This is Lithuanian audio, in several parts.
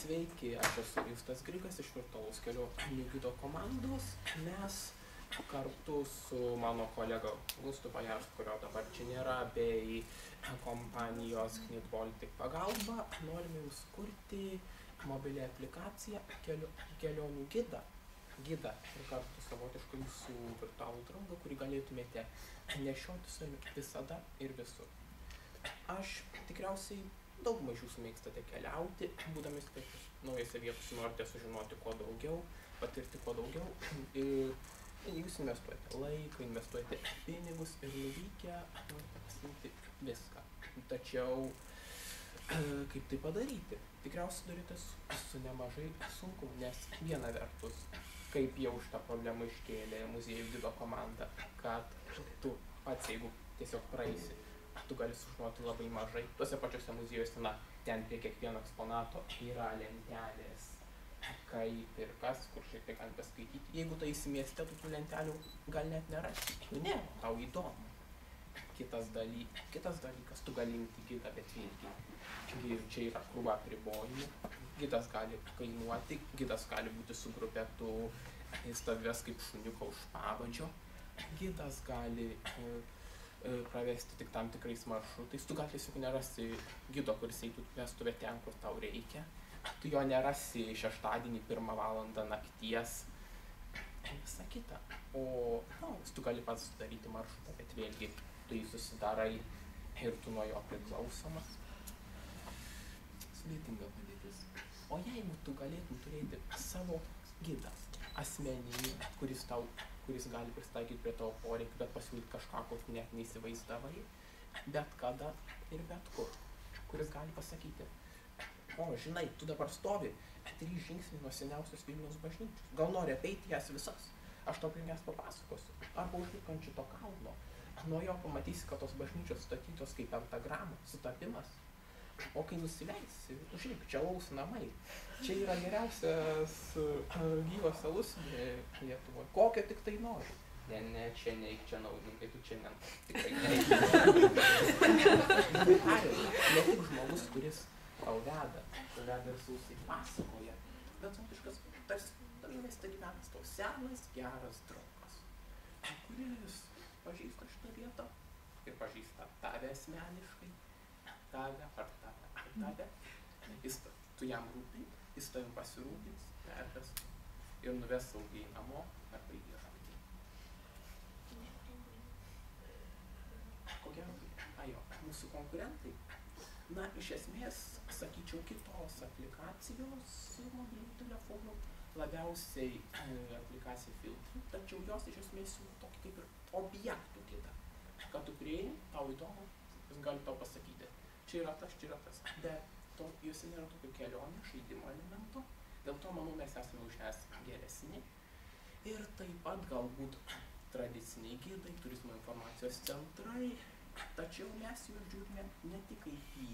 Sveiki, aš esu Justas Grigas iš Virtualaus kelionių gido komandos. Mes kartu su mano kolega Gustu Pajarsku, kurio dabar čia nėra, bei kompanijos Knit Baltic pagalba norime jums kurti mobilią aplikaciją kelionių gidą ir kartu savotiškai jūsų virtualų draugą, kurį galėtumėte nešioti su jumis visada ir visur. Aš tikriausiai daugumai jūsų mėgstate keliauti, būdami naujose vietose norite sužinoti kuo daugiau, patirti kuo daugiau. Jūs investuojate laiką, investuojate pinigus ir nuvykę norite pasiimti viską. Tačiau kaip tai padaryti? Tikriausiai turite su nemažai sunkumų, nes viena vertus, kaip jau šitą problemą iškėlė muziejų gido komanda, kad tu pats, jeigu tiesiog praeisi, tu gali sužinoti labai mažai. Tuose pačiuose muziejuose, ten prie kiekvieno eksponato yra lentelės, kaip ir kas, kur šiek tiek galite skaityti. Jeigu tu eisi mieste, tu tų lentelių gal net nerasi. Ne, tau įdomu. Kitas dalykas, tu gali imti gidą, bet vėlgi čia yra krūva apribojimų. Gidas gali kainuoti, gidas gali būti su grupe, tu stovės kaip šuniuko už pavadžio. Gidas gali pravesti tik tam tikrais maršrutais. Tu gal tiesiog nerasi gido, kuris eitų vestuvę ten, kur tau reikia. Tu jo nerasi šeštadienį 1 valandą nakties. Visa kita. O tu gali pats sudaryti maršrutą, bet vėlgi tu jį susidarai ir tu nuo jo priklausomas. Sudėtinga padėtis. O jeigu tu galėtum turėti savo gidą, asmeninį, kuris gali pristaikyti prie tavo poreikių, bet pasiūlyti kažką, ko tu net neįsivaizdavai, bet kada ir bet kur, kuris gali pasakyti, žinai, tu dabar stovi 3 žingsniai nuo seniausios Vilniaus bažnyčios, gal nori apeiti jas visas, aš tau apie jas papasakosiu, arba užlipk ant šito kalno, nuo jo pamatysi, kad tos bažnyčios statytos kaip pentagrama, sutapimas. O kai nusileisi, tu žiūrėk, čia alaus namai. Čia yra geriausias gyvas alus Lietuvoje. Kokio tik tai nori. Ne, čia neik, čia naujininkai, tu čia tikrai neik. Ne tik žmogus, kuris tau veda ir sausiai pasakoja, bet savotiškas tarsi mieste gyvenęs tau senas, geras draugas, kuris pažįsta šitą vietą ir pažįsta tave asmeniškai. Tave ar tave, tu jam rūpi, jis tavim pasirūpins, perves ir nuves saugiai namo arba į viešbutį. Ko gero, mūsų konkurentai, iš esmės, sakyčiau, kitos aplikacijos mobilių telefonų, labiausiai aplikacija filtrų, tačiau jos iš esmės siūlo tokį kaip ir objektų kitą. Kad tu prieini, tau įdomu, jis gali tau pasakyti. Čia yra tas, bet juose nėra tokio kelionio, žaidimo elemento, dėl to, manau, mes esame už jas geresni. Ir taip pat galbūt tradiciniai gidai, turizmo informacijos centrai, tačiau mes juos žiūrime ne tik kaip į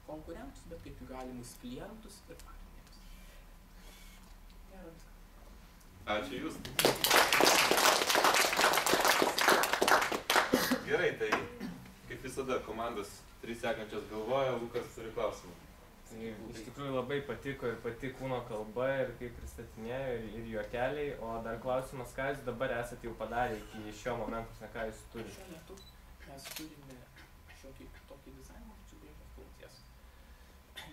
konkurentus, bet kaip į galimus klientus ir partnerius. Geras. Ačiū Jūs. Gerai, tai kaip visada komandos 3 sekančios galvoja, Lukas turi klausimą. Iš tikrųjų labai patiko ir pati kūno kalba ir kaip pristatinėjo ir juokeliai, o dar klausimas, ką jūs dabar esate jau padarę iki šio momento, ką jūs turite? Šiuo metu mes turime šiokį tokį dizainą, subrėžęs funkcijas.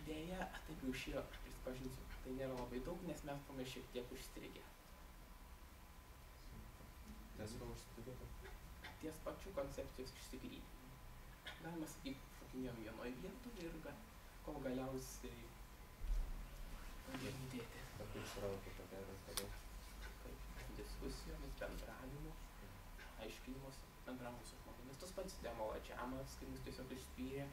Deja, taip jau išėjo, prisipažinsiu, tai nėra labai daug, nes mes buvome šiek tiek užstrigę. Ties pačių koncepcijos išsigrydinimo. Galima sakyti, šokinėjom vienoje vietoje ir kol galiausiai pradėjom judėti. Kaip išrauti padaręs tada? Diskusijomis, bendravimu, aiškinimus, bendravimu su žmonėmis. Tas pats demoladžiamas, kai mus tiesiog išspyrė,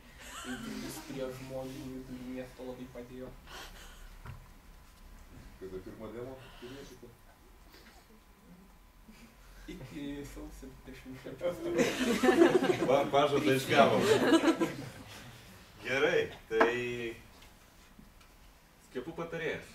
vis prie žmonių, miesto labai padėjo. Kada pirmą demo turėsite? Iki sausio 26. Man pažadą išgavom. Gerai, tai skiepų patarėjas.